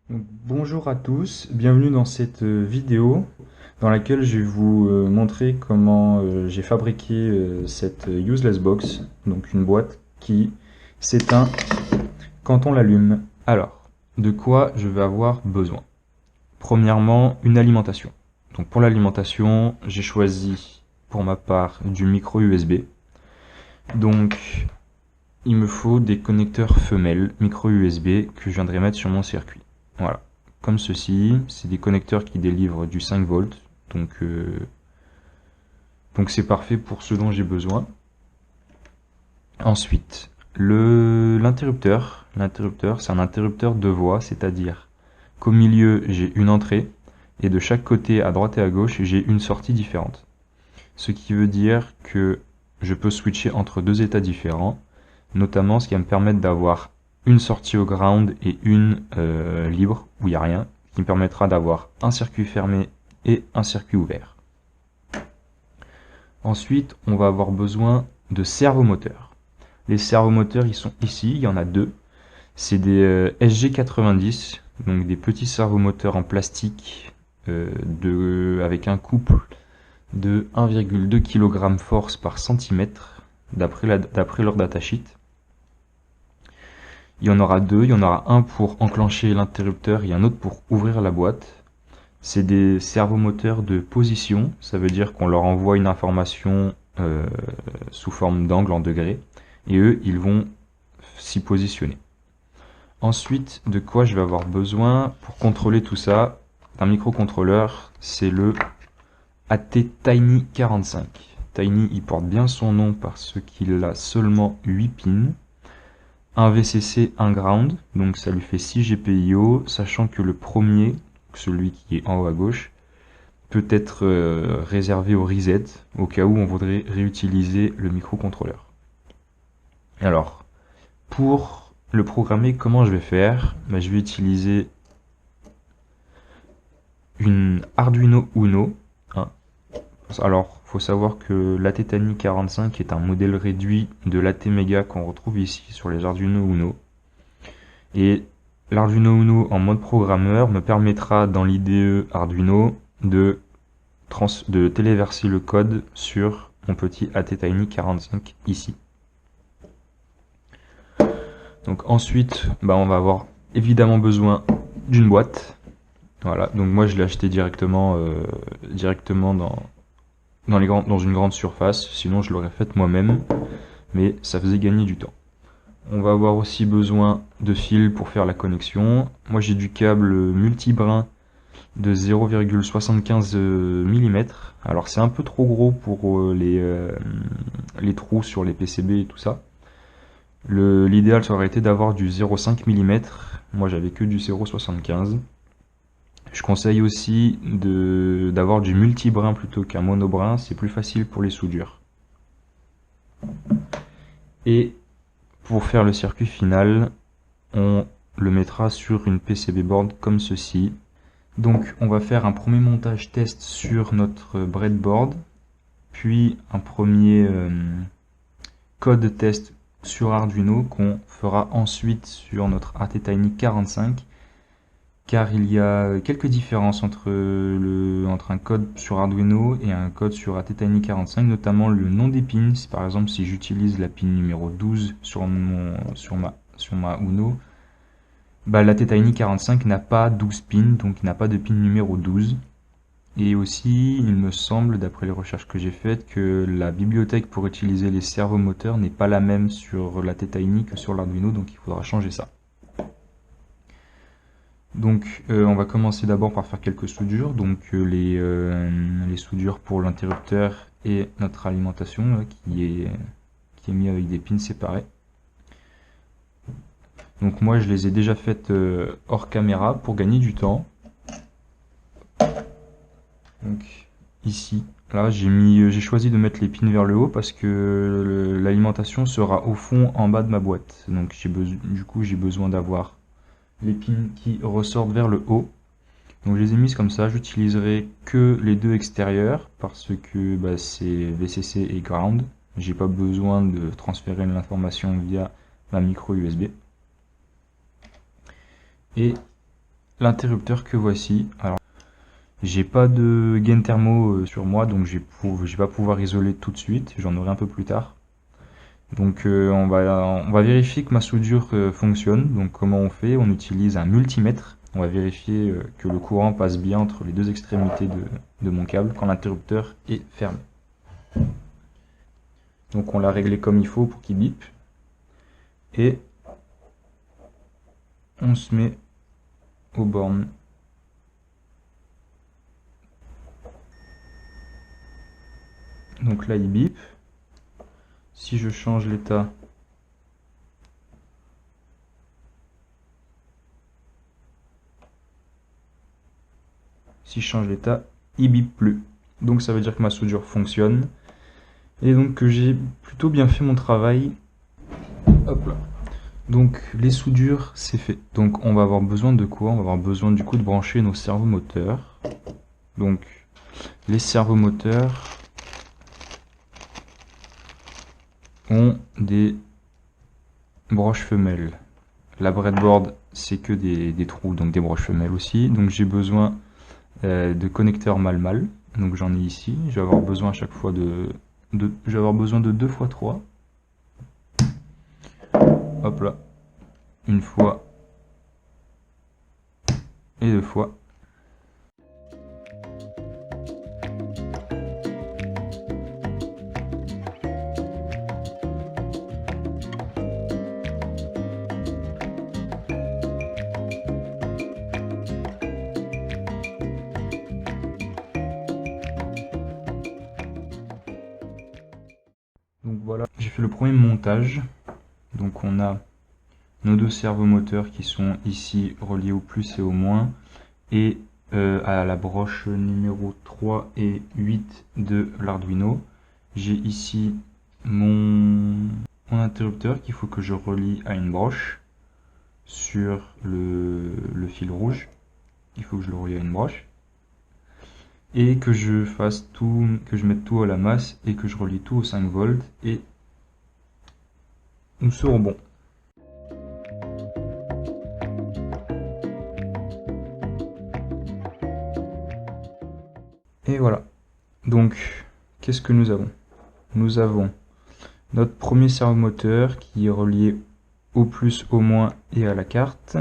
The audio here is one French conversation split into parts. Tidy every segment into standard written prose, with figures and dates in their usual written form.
Bonjour à tous, bienvenue dans cette vidéo dans laquelle je vais vous montrer comment j'ai fabriqué cette useless box, donc une boîte qui s'éteint quand on l'allume. Alors, de quoi je vais avoir besoin? Premièrement, une alimentation. Donc pour l'alimentation, j'ai choisi pour ma part du micro USB. Donc il me faut des connecteurs femelles micro USB que je viendrai mettre sur mon circuit. Voilà. Comme ceci, c'est des connecteurs qui délivrent du 5 volts. Donc c'est parfait pour ce dont j'ai besoin. Ensuite, l'interrupteur. L'interrupteur, c'est un interrupteur de voix, c'est-à-dire qu'au milieu, j'ai une entrée et de chaque côté, à droite et à gauche, j'ai une sortie différente. Ce qui veut dire que je peux switcher entre deux états différents, notamment ce qui va me permettre d'avoir une sortie au ground et une libre, où il n'y a rien, qui me permettra d'avoir un circuit fermé et un circuit ouvert. Ensuite, on va avoir besoin de servomoteurs. Les servomoteurs, ils sont ici, il y en a deux. C'est des SG90, donc des petits servomoteurs en plastique avec un couple de 1,2 kg force par centimètre, d'après leur datasheet. Il y en aura deux, il y en aura un pour enclencher l'interrupteur et un autre pour ouvrir la boîte. C'est des servomoteurs de position, ça veut dire qu'on leur envoie une information sous forme d'angle en degrés, et eux, ils vont s'y positionner. Ensuite, de quoi je vais avoir besoin pour contrôler tout ça? Un microcontrôleur, c'est le AT-Tiny45. Tiny, il porte bien son nom parce qu'il a seulement 8 pins. Un VCC, un ground, donc ça lui fait 6 GPIO, sachant que le premier, celui qui est en haut à gauche, peut être réservé au reset, au cas où on voudrait réutiliser le microcontrôleur. Alors, pour le programmer, comment je vais faire? Je vais utiliser une Arduino Uno. Hein. Alors, faut savoir que l'AT-Tiny 45 est un modèle réduit de l'AT-Mega qu'on retrouve ici sur les Arduino Uno. Et l'Arduino Uno en mode programmeur me permettra dans l'IDE Arduino de téléverser le code sur mon petit AT-Tiny 45 ici. Donc ensuite, on va avoir évidemment besoin d'une boîte. Voilà, donc moi je l'ai acheté directement dans une grande surface, sinon je l'aurais faite moi-même, mais ça faisait gagner du temps. On va avoir aussi besoin de fils pour faire la connexion. Moi j'ai du câble multibrin de 0,75 mm. Alors c'est un peu trop gros pour les trous sur les PCB et tout ça. L'idéal ça aurait été d'avoir du 0,5 mm. Moi j'avais que du 0,75. Je conseille aussi d'avoir du multibrin plutôt qu'un monobrin, c'est plus facile pour les soudures. Et pour faire le circuit final, on le mettra sur une PCB board comme ceci. Donc on va faire un premier montage test sur notre breadboard, puis un premier code test sur Arduino qu'on fera ensuite sur notre AT-Tiny 45, car il y a quelques différences entre un code sur Arduino et un code sur AT-Tiny 45, notamment le nom des pins. Par exemple, si j'utilise la pin numéro 12 sur ma Uno, l'AT-Tiny 45 n'a pas 12 pins, donc il n'a pas de pin numéro 12. Et aussi, il me semble, d'après les recherches que j'ai faites, que la bibliothèque pour utiliser les servomoteurs n'est pas la même sur l'AT-Tiny que sur l'Arduino, donc il faudra changer ça. Donc on va commencer d'abord par faire quelques soudures, donc les soudures pour l'interrupteur et notre alimentation là, qui est mis avec des pins séparés. Donc moi je les ai déjà faites hors caméra pour gagner du temps. Donc ici, là j'ai choisi de mettre les pins vers le haut parce que l'alimentation sera au fond en bas de ma boîte. Donc du coup j'ai besoin d'avoir les pins qui ressortent vers le haut. Donc je les ai mises comme ça, j'utiliserai que les deux extérieurs parce que c'est VCC et ground. J'ai pas besoin de transférer l'information via ma micro USB. Et l'interrupteur que voici. Alors, j'ai pas de gain thermo sur moi, donc je vais pas pouvoir isoler tout de suite. J'en aurai un peu plus tard. Donc on va vérifier que ma soudure fonctionne. Donc comment on fait? On utilise un multimètre. On va vérifier que le courant passe bien entre les deux extrémités de mon câble quand l'interrupteur est fermé. Donc on l'a réglé comme il faut pour qu'il bip. Et on se met aux bornes. Donc là il bip. Si je change l'état, il bip plus. Donc ça veut dire que ma soudure fonctionne. Et donc que j'ai plutôt bien fait mon travail. Hop là. Donc les soudures, c'est fait. Donc on va avoir besoin de quoi? On va avoir besoin du coup de brancher nos servomoteurs. Donc les servomoteurs ont des broches femelles. La breadboard, c'est que des trous, donc des broches femelles aussi. Donc j'ai besoin de connecteurs mâle-mâle. Donc j'en ai ici. Je vais avoir besoin à chaque fois je vais avoir besoin de 2 x 3. Hop là. Une fois et 2 fois. Donc voilà, j'ai fait le premier montage. Donc on a nos deux servomoteurs qui sont ici reliés au plus et au moins, et à la broche numéro 3 et 8 de l'Arduino. J'ai ici mon interrupteur qu'il faut que je relie à une broche sur le fil rouge. Il faut que je le relie à une broche. Et que je fasse tout, que je mette tout à la masse et que je relie tout au 5 volts et nous serons bons. Et voilà. Donc, qu'est-ce que nous avons? Nous avons notre premier servomoteur qui est relié au plus, au moins et à la carte.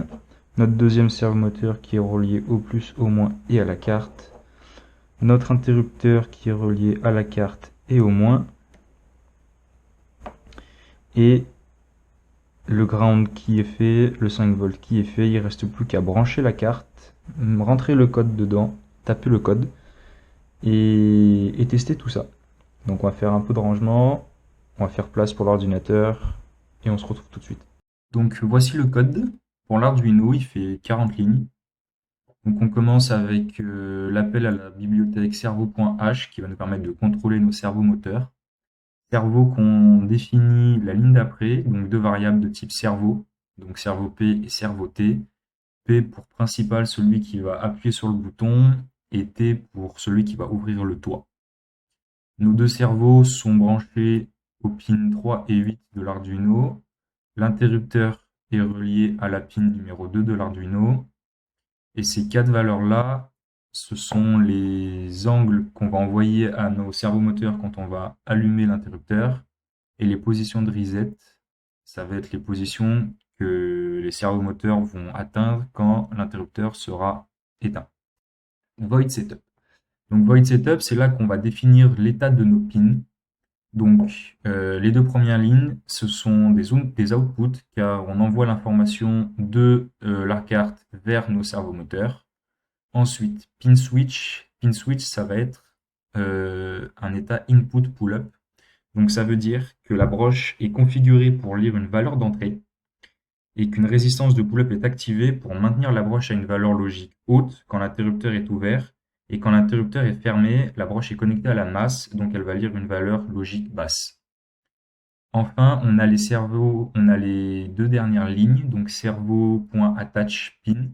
Notre deuxième servomoteur qui est relié au plus, au moins et à la carte. Notre interrupteur qui est relié à la carte et au moins. Et le ground qui est fait, le 5 volts qui est fait, il ne reste plus qu'à brancher la carte, rentrer le code dedans, taper le code et tester tout ça. Donc on va faire un peu de rangement, on va faire place pour l'ordinateur et on se retrouve tout de suite. Donc voici le code. Pour l'Arduino, il fait 40 lignes. Donc on commence avec l'appel à la bibliothèque servo.h qui va nous permettre de contrôler nos servomoteurs. Servo qu'on définit la ligne d'après, donc deux variables de type servo, donc servo P et servo T. P pour principal, celui qui va appuyer sur le bouton, et T pour celui qui va ouvrir le toit. Nos deux servos sont branchés aux pins 3 et 8 de l'Arduino. L'interrupteur est relié à la pin numéro 2 de l'Arduino. Et ces quatre valeurs-là, ce sont les angles qu'on va envoyer à nos servomoteurs quand on va allumer l'interrupteur. Et les positions de reset, ça va être les positions que les servomoteurs vont atteindre quand l'interrupteur sera éteint. Void Setup. Donc Void Setup, c'est là qu'on va définir l'état de nos pins. Donc les deux premières lignes, ce sont des outputs, car on envoie l'information de la carte vers nos servomoteurs. Ensuite, pin switch. Pin switch, ça va être un état input pull-up. Donc ça veut dire que la broche est configurée pour lire une valeur d'entrée et qu'une résistance de pull-up est activée pour maintenir la broche à une valeur logique haute quand l'interrupteur est ouvert, et quand l'interrupteur est fermé, la broche est connectée à la masse, donc elle va lire une valeur logique basse. Enfin, on a les deux dernières lignes, donc servo.attach pin.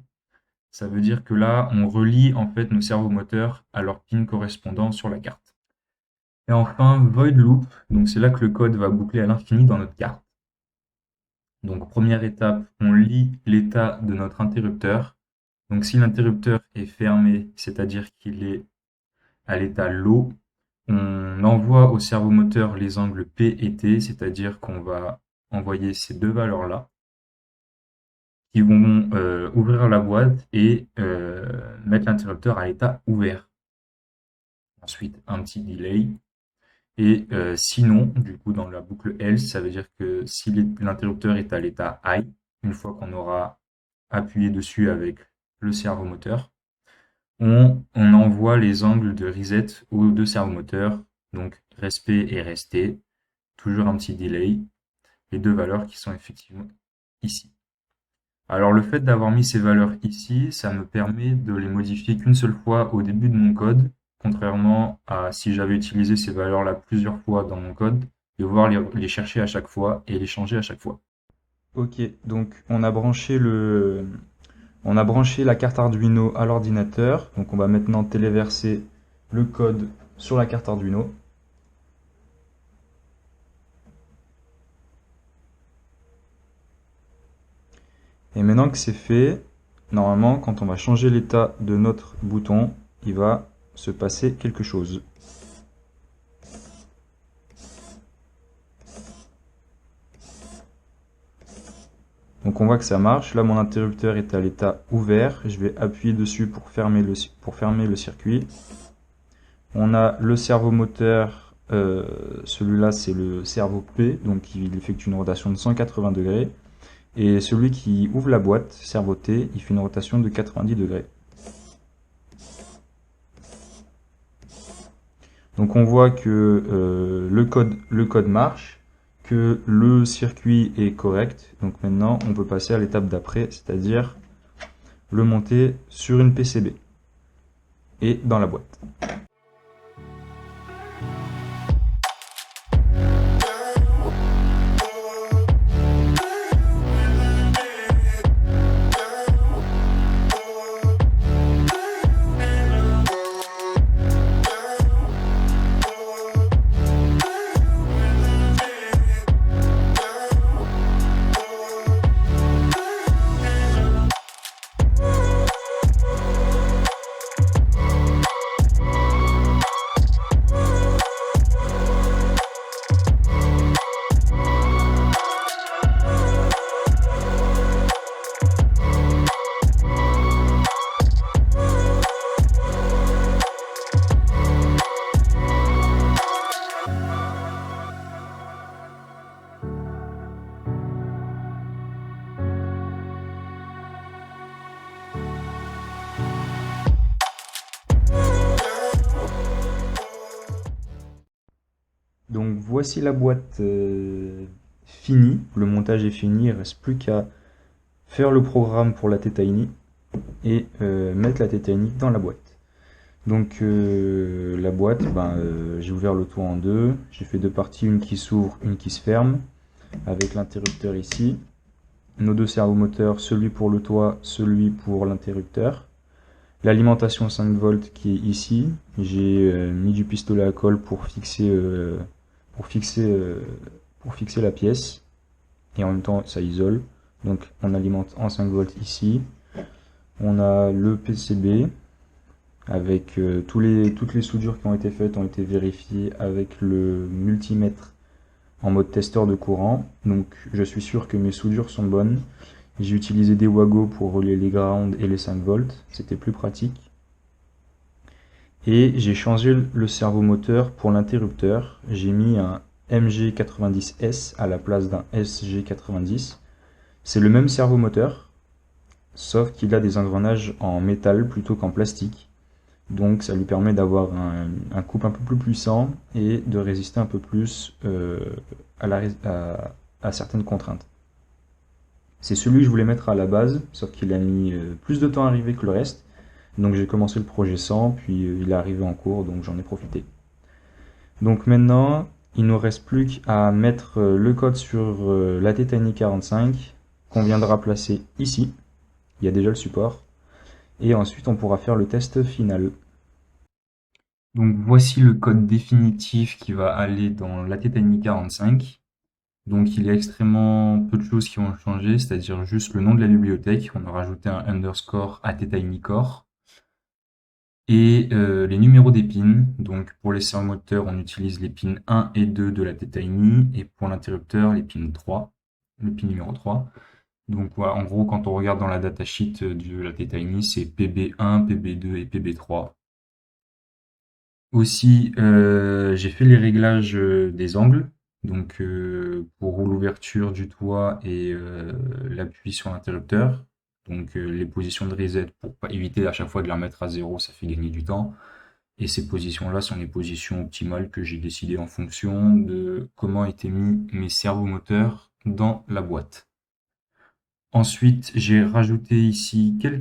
Ça veut dire que là, on relie en fait nos servomoteurs à leur pin correspondant sur la carte. Et enfin, void loop, donc c'est là que le code va boucler à l'infini dans notre carte. Donc première étape, on lit l'état de notre interrupteur. Donc si l'interrupteur est fermé, c'est-à-dire qu'il est à l'état low, on envoie au servomoteur les angles P et T, c'est-à-dire qu'on va envoyer ces deux valeurs-là qui vont ouvrir la boîte et mettre l'interrupteur à l'état ouvert. Ensuite, un petit delay. Et sinon, du coup, dans la boucle else, ça veut dire que si l'interrupteur est à l'état high, une fois qu'on aura appuyé dessus avec le servomoteur, on envoie les angles de reset aux deux servomoteurs, donc resp et resté, toujours un petit delay, les deux valeurs qui sont effectivement ici. Alors le fait d'avoir mis ces valeurs ici, ça me permet de les modifier qu'une seule fois au début de mon code, contrairement à si j'avais utilisé ces valeurs-là plusieurs fois dans mon code, devoir les chercher à chaque fois et les changer à chaque fois. Ok, donc on a branché la carte Arduino à l'ordinateur, donc on va maintenant téléverser le code sur la carte Arduino. Et maintenant que c'est fait, normalement, quand on va changer l'état de notre bouton, il va se passer quelque chose. Donc on voit que ça marche. Là, mon interrupteur est à l'état ouvert. Je vais appuyer dessus pour fermer le circuit. On a le servomoteur, celui-là c'est le servo P, donc il effectue une rotation de 180 degrés. Et celui qui ouvre la boîte, servo T, il fait une rotation de 90 degrés. Donc on voit que le code marche, que le circuit est correct. Donc maintenant on peut passer à l'étape d'après, c'est-à-dire le monter sur une PCB et dans la boîte. Donc voici la boîte finie, le montage est fini, il ne reste plus qu'à faire le programme pour la T-Tiny et mettre la T-Tiny dans la boîte. Donc la boîte, j'ai ouvert le toit en deux, j'ai fait deux parties, une qui s'ouvre, une qui se ferme, avec l'interrupteur ici, nos deux servomoteurs, celui pour le toit, celui pour l'interrupteur, l'alimentation 5 volts qui est ici, j'ai mis du pistolet à colle pour fixer la pièce, et en même temps ça isole. Donc on alimente en 5 volts ici. On a le PCB avec toutes les soudures qui ont été faites ont été vérifiées avec le multimètre en mode testeur de courant. Donc je suis sûr que mes soudures sont bonnes. J'ai utilisé des Wago pour relier les ground et les 5 volts, c'était plus pratique. Et j'ai changé le servomoteur pour l'interrupteur. J'ai mis un MG90S à la place d'un SG90. C'est le même servomoteur, sauf qu'il a des engrenages en métal plutôt qu'en plastique. Donc ça lui permet d'avoir un couple un peu plus puissant et de résister un peu plus à certaines contraintes. C'est celui que je voulais mettre à la base, sauf qu'il a mis plus de temps à arriver que le reste. Donc j'ai commencé le projet sans, puis il est arrivé en cours, donc j'en ai profité. Donc maintenant, il ne nous reste plus qu'à mettre le code sur la T-Tiny 45, qu'on viendra placer ici. Il y a déjà le support. Et ensuite, on pourra faire le test final. Donc voici le code définitif qui va aller dans la T-Tiny 45. Donc il y a extrêmement peu de choses qui ont changé, c'est-à-dire juste le nom de la bibliothèque. On a rajouté un underscore ATTinyCore et les numéros des pins. Donc pour les servomoteurs, on utilise les pins 1 et 2 de la Tiny et pour l'interrupteur, les pins 3, le pin numéro 3. Donc voilà, en gros, quand on regarde dans la datasheet de la Tiny, c'est PB1, PB2 et PB3. Aussi, j'ai fait les réglages des angles, donc pour l'ouverture du toit et l'appui sur l'interrupteur. Donc les positions de reset pour pas éviter à chaque fois de la remettre à zéro, ça fait gagner du temps. Et ces positions-là sont les positions optimales que j'ai décidées en fonction de comment étaient mis mes servomoteurs dans la boîte. Ensuite, j'ai rajouté ici quelques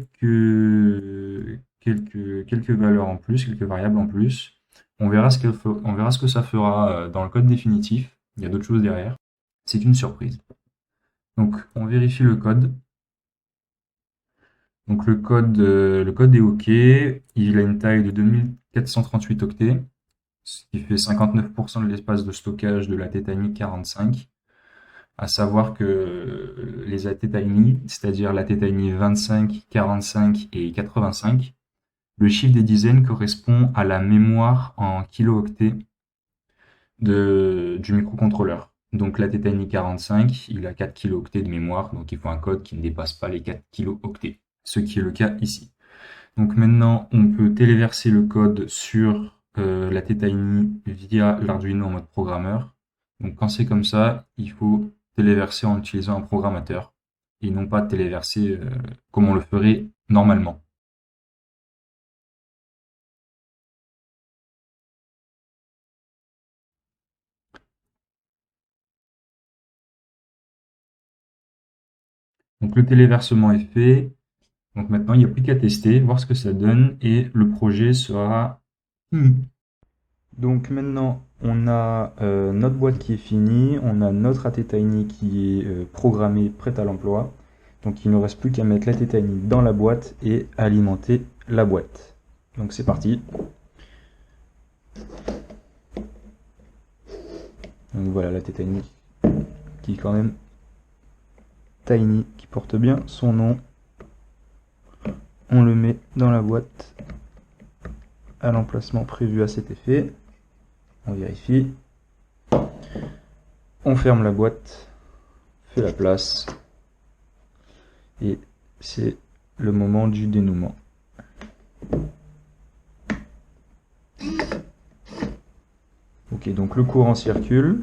valeurs en plus, quelques variables en plus. On verra ce que ça fera dans le code définitif. Il y a d'autres choses derrière. C'est une surprise. Donc, on vérifie le code. Donc, le code est OK. Il a une taille de 2438 octets, ce qui fait 59% de l'espace de stockage de la Titanic 45. À savoir que les AT-Tiny, c'est-à-dire l'AT-Tiny 25, 45 et 85, le chiffre des dizaines correspond à la mémoire en kilo-octets du microcontrôleur. Donc l'AT-Tiny 45, il a 4 kilo-octets de mémoire, donc il faut un code qui ne dépasse pas les 4 kilo-octets, ce qui est le cas ici. Donc maintenant, on peut téléverser le code sur l'AT-Tiny via l'Arduino en mode programmeur. Donc quand c'est comme ça, il faut téléverser en utilisant un programmateur et non pas téléverser comme on le ferait normalement. Donc le téléversement est fait. Donc maintenant, il n'y a plus qu'à tester, voir ce que ça donne et le projet sera fini. Donc maintenant, on a notre boîte qui est finie, on a notre AT-Tiny qui est programmée, prête à l'emploi. Donc il ne nous reste plus qu'à mettre l'AT-Tiny dans la boîte et alimenter la boîte. Donc c'est parti. Donc voilà l'AT-Tiny qui est quand même tiny, qui porte bien son nom. On le met dans la boîte à l'emplacement prévu à cet effet. On vérifie. On ferme la boîte, fait la place. Et c'est le moment du dénouement. Ok, donc le courant circule.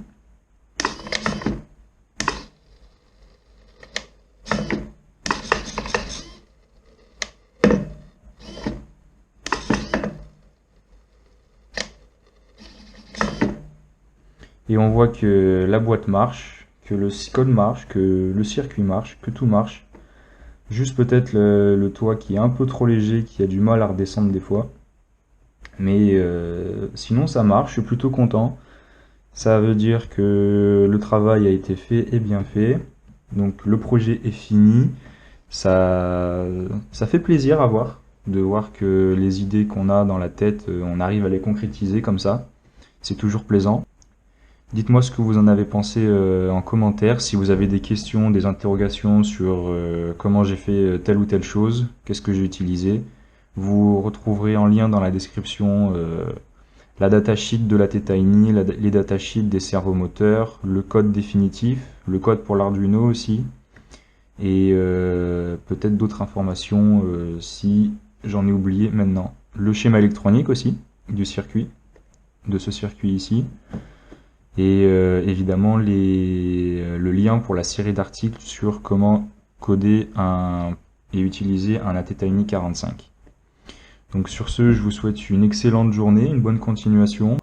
Et on voit que la boîte marche, que le code marche, que le circuit marche, que tout marche. Juste peut-être le toit qui est un peu trop léger, qui a du mal à redescendre des fois. Mais sinon ça marche, je suis plutôt content. Ça veut dire que le travail a été fait et bien fait. Donc le projet est fini. Ça fait plaisir à voir, de voir que les idées qu'on a dans la tête, on arrive à les concrétiser comme ça. C'est toujours plaisant. Dites-moi ce que vous en avez pensé en commentaire, si vous avez des questions, des interrogations sur comment j'ai fait telle ou telle chose, qu'est-ce que j'ai utilisé. Vous retrouverez en lien dans la description la datasheet de la Tiny, les datasheets des servomoteurs, le code définitif, le code pour l'Arduino aussi, et peut-être d'autres informations si j'en ai oublié maintenant. Le schéma électronique aussi du circuit, de ce circuit ici. Et évidemment le lien pour la série d'articles sur comment coder et utiliser un AT-Tiny 45. Donc sur ce, je vous souhaite une excellente journée, une bonne continuation.